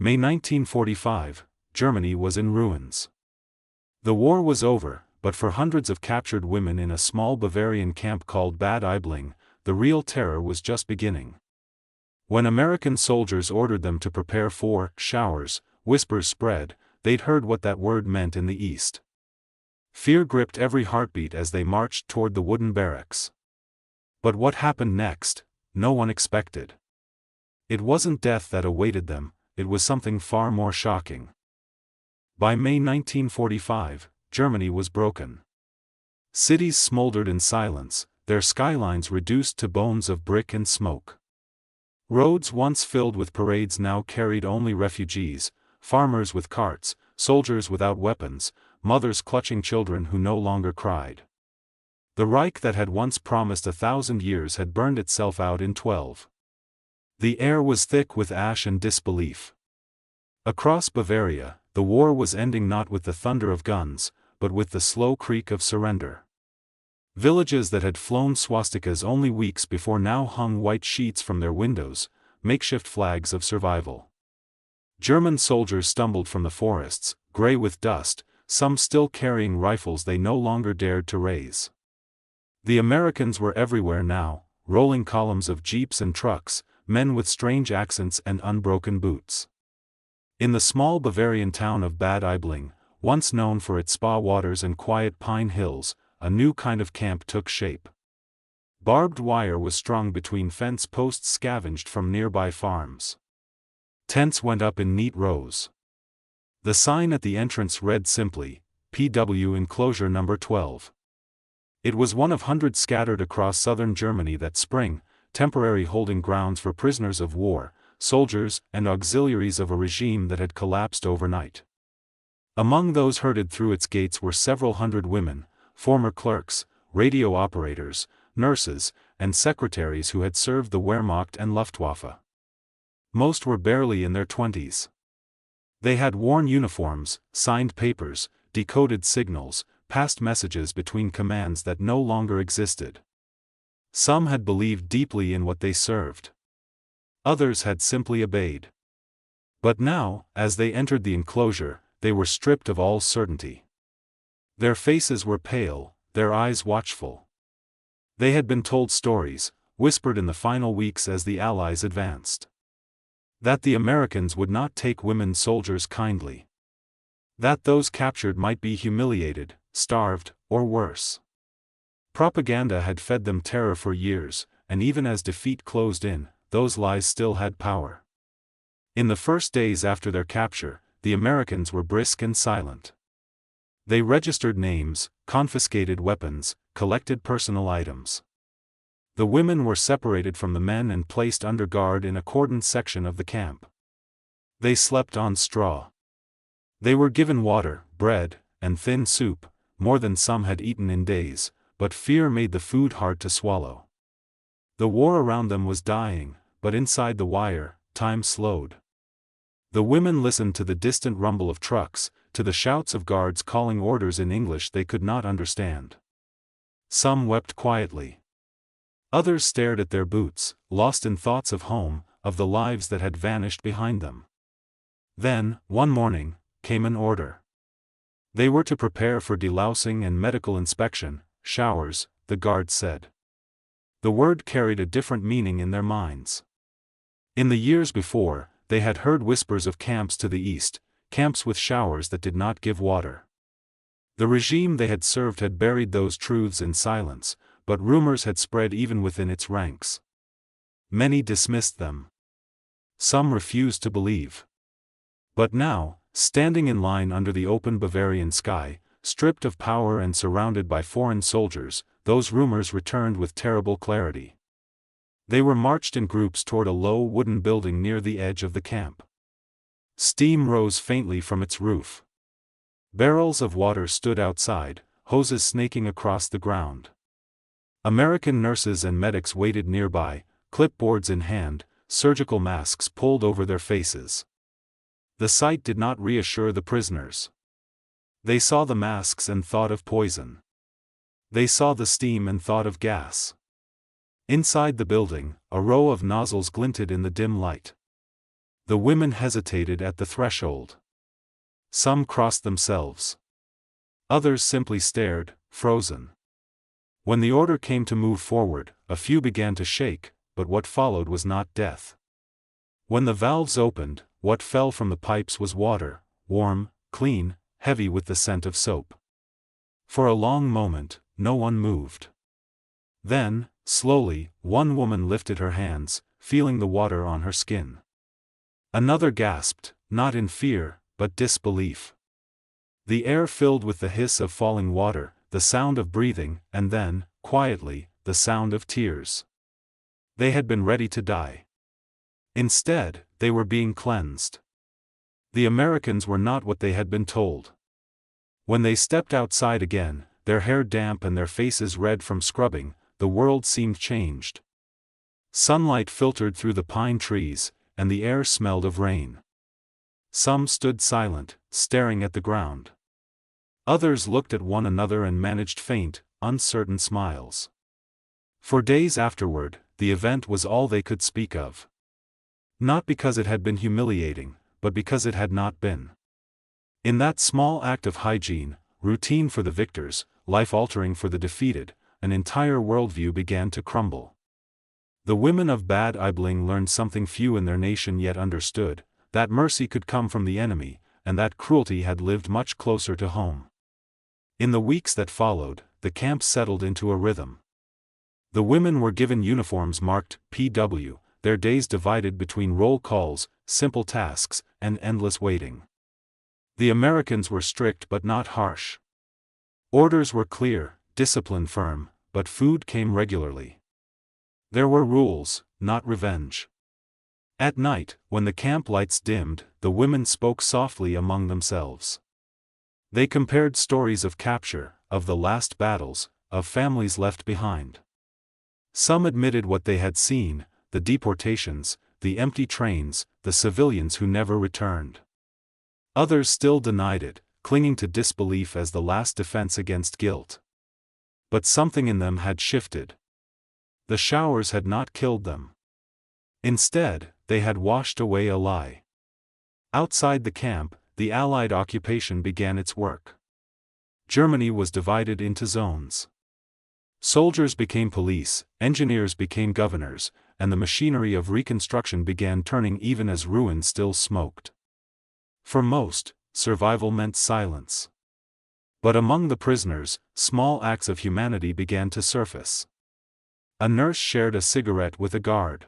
May 1945, Germany was in ruins. The war was over, but for hundreds of captured women in a small Bavarian camp called Bad Aibling, the real terror was just beginning. When American soldiers ordered them to prepare for showers, whispers spread, they'd heard what that word meant in the East. Fear gripped every heartbeat as they marched toward the wooden barracks. But what happened next, no one expected. It wasn't death that awaited them, it was something far more shocking. By May 1945, Germany was broken. Cities smoldered in silence, their skylines reduced to bones of brick and smoke. Roads once filled with parades now carried only refugees, farmers with carts, soldiers without weapons, mothers clutching children who no longer cried. The Reich that had once promised 1,000 years had burned itself out in 12. The air was thick with ash and disbelief. Across Bavaria, the war was ending not with the thunder of guns, but with the slow creak of surrender. Villages that had flown swastikas only weeks before now hung white sheets from their windows, makeshift flags of survival. German soldiers stumbled from the forests, gray with dust, some still carrying rifles they no longer dared to raise. The Americans were everywhere now, rolling columns of jeeps and trucks, men with strange accents and unbroken boots. In the small Bavarian town of Bad Aibling, once known for its spa waters and quiet pine hills, a new kind of camp took shape. Barbed wire was strung between fence posts scavenged from nearby farms. Tents went up in neat rows. The sign at the entrance read simply, PW Enclosure Number 12. It was one of hundreds scattered across southern Germany that spring, temporary holding grounds for prisoners of war, soldiers and auxiliaries of a regime that had collapsed overnight. Among those herded through its gates were several hundred women, former clerks, radio operators, nurses, and secretaries who had served the Wehrmacht and Luftwaffe. Most were barely in their 20s. They had worn uniforms, signed papers, decoded signals, passed messages between commands that no longer existed. Some had believed deeply in what they served. Others had simply obeyed. But now, as they entered the enclosure, they were stripped of all certainty. Their faces were pale, their eyes watchful. They had been told stories, whispered in the final weeks as the Allies advanced. That the Americans would not take women soldiers kindly. That those captured might be humiliated, starved, or worse. Propaganda had fed them terror for years, and even as defeat closed in, those lies still had power. In the first days after their capture, the Americans were brisk and silent. They registered names, confiscated weapons, collected personal items. The women were separated from the men and placed under guard in a cordoned section of the camp. They slept on straw. They were given water, bread, and thin soup, more than some had eaten in days, but fear made the food hard to swallow. The war around them was dying, but inside the wire, time slowed. The women listened to the distant rumble of trucks, to the shouts of guards calling orders in English they could not understand. Some wept quietly. Others stared at their boots, lost in thoughts of home, of the lives that had vanished behind them. Then, one morning, came an order. They were to prepare for delousing and medical inspection, showers, the guards said. The word carried a different meaning in their minds. In the years before, they had heard whispers of camps to the east, camps with showers that did not give water. The regime they had served had buried those truths in silence, but rumors had spread even within its ranks. Many dismissed them. Some refused to believe. But now, standing in line under the open Bavarian sky, stripped of power and surrounded by foreign soldiers, those rumors returned with terrible clarity. They were marched in groups toward a low wooden building near the edge of the camp. Steam rose faintly from its roof. Barrels of water stood outside, hoses snaking across the ground. American nurses and medics waited nearby, clipboards in hand, surgical masks pulled over their faces. The sight did not reassure the prisoners. They saw the masks and thought of poison. They saw the steam and thought of gas. Inside the building, a row of nozzles glinted in the dim light. The women hesitated at the threshold. Some crossed themselves. Others simply stared, frozen. When the order came to move forward, a few began to shake, but what followed was not death. When the valves opened, what fell from the pipes was water, warm, clean, heavy with the scent of soap. For a long moment, no one moved. Then, slowly, one woman lifted her hands, feeling the water on her skin. Another gasped, not in fear, but disbelief. The air filled with the hiss of falling water, the sound of breathing, and then, quietly, the sound of tears. They had been ready to die. Instead, they were being cleansed. The Americans were not what they had been told. When they stepped outside again, their hair damp and their faces red from scrubbing, the world seemed changed. Sunlight filtered through the pine trees, and the air smelled of rain. Some stood silent, staring at the ground. Others looked at one another and managed faint, uncertain smiles. For days afterward, the event was all they could speak of. Not because it had been humiliating, but because it had not been. In that small act of hygiene, routine for the victors, life-altering for the defeated, an entire worldview began to crumble. The women of Bad Aibling learned something few in their nation yet understood, that mercy could come from the enemy, and that cruelty had lived much closer to home. In the weeks that followed, the camp settled into a rhythm. The women were given uniforms marked PW, their days divided between roll calls, simple tasks, and endless waiting. The Americans were strict but not harsh. Orders were clear, discipline firm, but food came regularly. There were rules, not revenge. At night, when the camp lights dimmed, the women spoke softly among themselves. They compared stories of capture, of the last battles, of families left behind. Some admitted what they had seen, the deportations, the empty trains, the civilians who never returned. Others still denied it, clinging to disbelief as the last defense against guilt. But something in them had shifted. The showers had not killed them. Instead, they had washed away a lie. Outside the camp, the Allied occupation began its work. Germany was divided into zones. Soldiers became police, engineers became governors, and the machinery of reconstruction began turning even as ruin still smoked. For most, survival meant silence. But among the prisoners, small acts of humanity began to surface. A nurse shared a cigarette with a guard.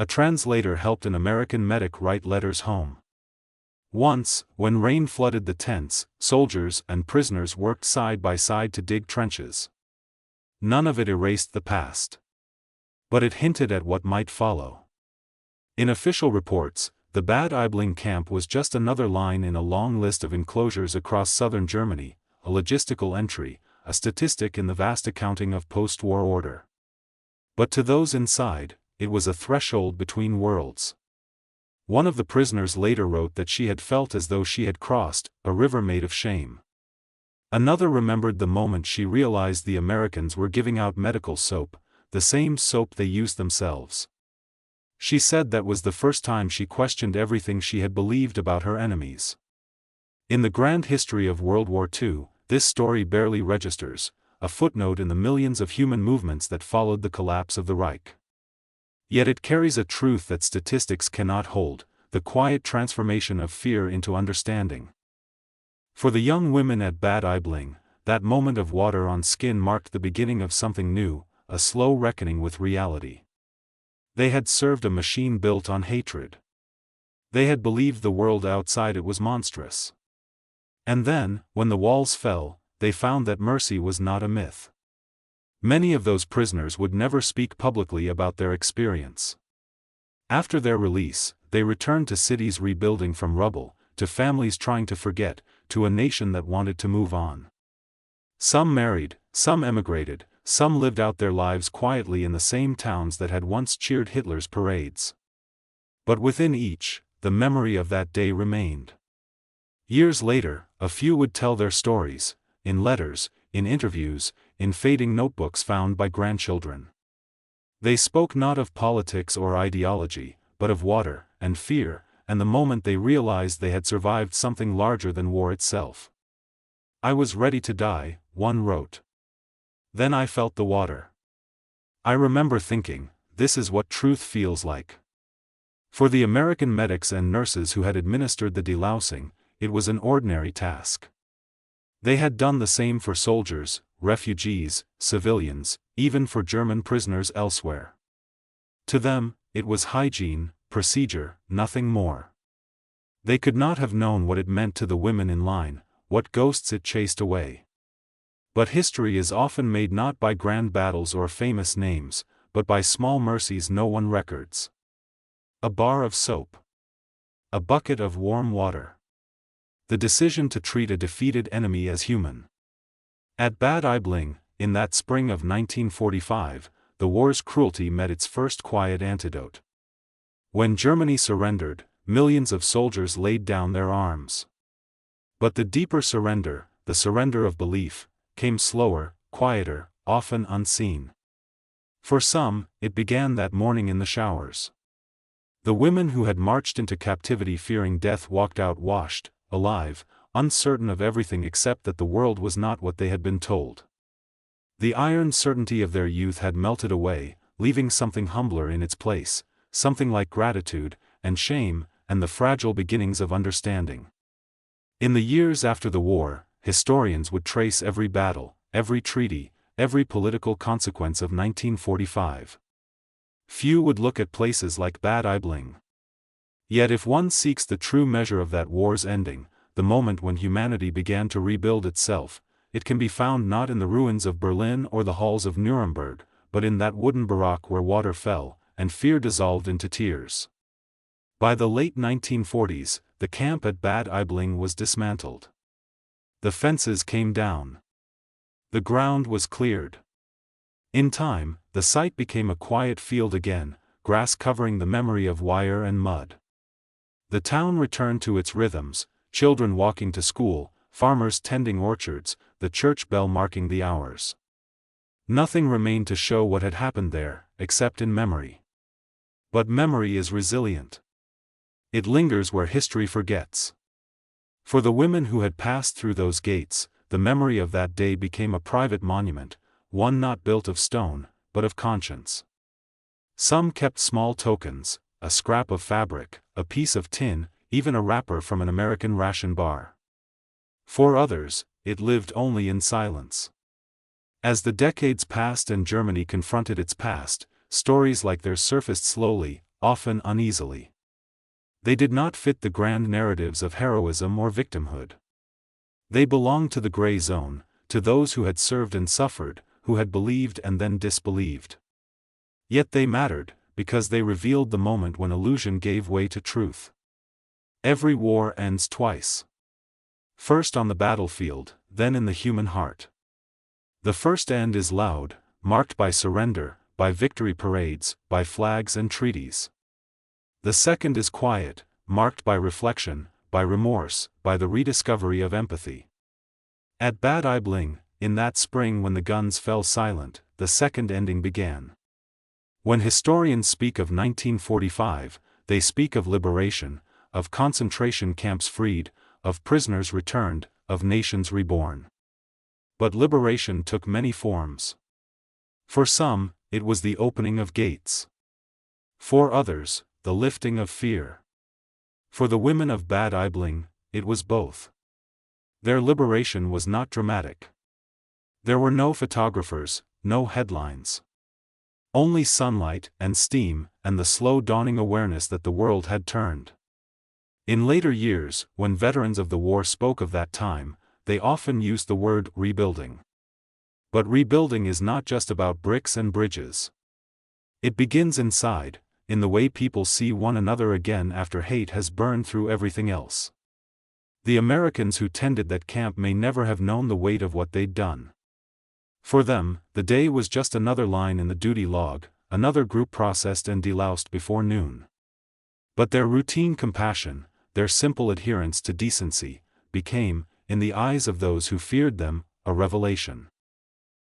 A translator helped an American medic write letters home. Once, when rain flooded the tents, soldiers and prisoners worked side by side to dig trenches. None of it erased the past. But it hinted at what might follow. In official reports, the Bad Aibling camp was just another line in a long list of enclosures across southern Germany, a logistical entry, a statistic in the vast accounting of post-war order. But to those inside, it was a threshold between worlds. One of the prisoners later wrote that she had felt as though she had crossed a river made of shame. Another remembered the moment she realized the Americans were giving out medical soap, the same soap they used themselves. She said that was the first time she questioned everything she had believed about her enemies. In the grand history of World War II, this story barely registers, a footnote in the millions of human movements that followed the collapse of the Reich. Yet it carries a truth that statistics cannot hold, the quiet transformation of fear into understanding. For the young women at Bad Aibling, that moment of water on skin marked the beginning of something new, a slow reckoning with reality. They had served a machine built on hatred. They had believed the world outside it was monstrous. And then, when the walls fell, they found that mercy was not a myth. Many of those prisoners would never speak publicly about their experience. After their release, they returned to cities rebuilding from rubble, to families trying to forget, to a nation that wanted to move on. Some married, some emigrated, some lived out their lives quietly in the same towns that had once cheered Hitler's parades. But within each, the memory of that day remained. Years later, a few would tell their stories, in letters, in interviews, in fading notebooks found by grandchildren. They spoke not of politics or ideology, but of water, and fear, and the moment they realized they had survived something larger than war itself. "I was ready to die," one wrote. "Then I felt the water. I remember thinking, this is what truth feels like." For the American medics and nurses who had administered the delousing, it was an ordinary task. They had done the same for soldiers, refugees, civilians, even for German prisoners elsewhere. To them, it was hygiene, procedure, nothing more. They could not have known what it meant to the women in line, what ghosts it chased away. But history is often made not by grand battles or famous names, but by small mercies no one records. A bar of soap. A bucket of warm water. The decision to treat a defeated enemy as human. At Bad Aibling, in that spring of 1945, the war's cruelty met its first quiet antidote. When Germany surrendered, millions of soldiers laid down their arms. But the deeper surrender, the surrender of belief, came slower, quieter, often unseen. For some, it began that morning in the showers. The women who had marched into captivity fearing death walked out washed, alive, uncertain of everything except that the world was not what they had been told. The iron certainty of their youth had melted away, leaving something humbler in its place, something like gratitude, and shame, and the fragile beginnings of understanding. In the years after the war, historians would trace every battle, every treaty, every political consequence of 1945. Few would look at places like Bad Aibling. Yet if one seeks the true measure of that war's ending, the moment when humanity began to rebuild itself, it can be found not in the ruins of Berlin or the halls of Nuremberg, but in that wooden barrack where water fell, and fear dissolved into tears. By the late 1940s, the camp at Bad Aibling was dismantled. The fences came down. The ground was cleared. In time, the site became a quiet field again, grass covering the memory of wire and mud. The town returned to its rhythms, children walking to school, farmers tending orchards, the church bell marking the hours. Nothing remained to show what had happened there, except in memory. But memory is resilient. It lingers where history forgets. For the women who had passed through those gates, the memory of that day became a private monument, one not built of stone, but of conscience. Some kept small tokens, a scrap of fabric, a piece of tin, even a wrapper from an American ration bar. For others, it lived only in silence. As the decades passed and Germany confronted its past, stories like theirs surfaced slowly, often uneasily. They did not fit the grand narratives of heroism or victimhood. They belonged to the gray zone, to those who had served and suffered, who had believed and then disbelieved. Yet they mattered, because they revealed the moment when illusion gave way to truth. Every war ends twice. First on the battlefield, then in the human heart. The first end is loud, marked by surrender, by victory parades, by flags and treaties. The second is quiet, marked by reflection, by remorse, by the rediscovery of empathy. At Bad Aibling, in that spring when the guns fell silent, the second ending began. When historians speak of 1945, they speak of liberation, of concentration camps freed, of prisoners returned, of nations reborn. But liberation took many forms. For some, it was the opening of gates. For others, the lifting of fear. For the women of Bad Aibling, it was both. Their liberation was not dramatic. There were no photographers, no headlines. Only sunlight and steam, and the slow dawning awareness that the world had turned. In later years, when veterans of the war spoke of that time, they often used the word rebuilding. But rebuilding is not just about bricks and bridges. It begins inside, in the way people see one another again after hate has burned through everything else. The Americans who tended that camp may never have known the weight of what they'd done. For them, the day was just another line in the duty log, another group processed and deloused before noon. But their routine compassion, their simple adherence to decency, became, in the eyes of those who feared them, a revelation.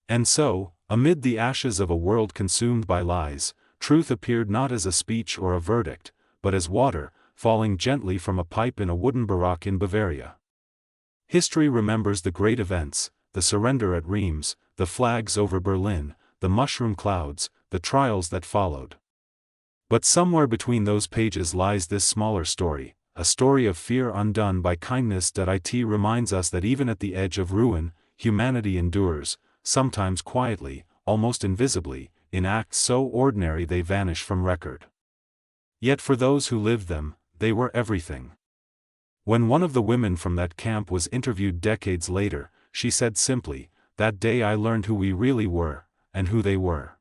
And so, amid the ashes of a world consumed by lies, truth appeared not as a speech or a verdict, but as water, falling gently from a pipe in a wooden barack in Bavaria. History remembers the great events, the surrender at Reims, the flags over Berlin, the mushroom clouds, the trials that followed. But somewhere between those pages lies this smaller story, a story of fear undone by kindness. It reminds us that even at the edge of ruin, humanity endures, sometimes quietly, almost invisibly, in acts so ordinary they vanish from record. Yet for those who lived them, they were everything. When one of the women from that camp was interviewed decades later, she said simply, "That day I learned who we really were, and who they were."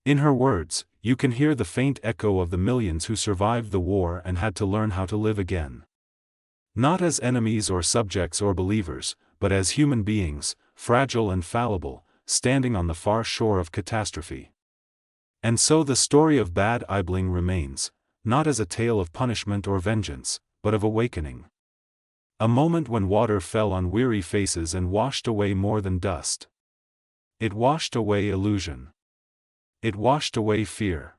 In her words, you can hear the faint echo of the millions who survived the war and had to learn how to live again. Not as enemies or subjects or believers, but as human beings, fragile and fallible, standing on the far shore of catastrophe. And so the story of Bad Aibling remains, not as a tale of punishment or vengeance, but of awakening. A moment when water fell on weary faces and washed away more than dust. It washed away illusion. It washed away fear.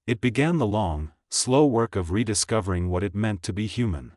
It began the long, slow work of rediscovering what it meant to be human.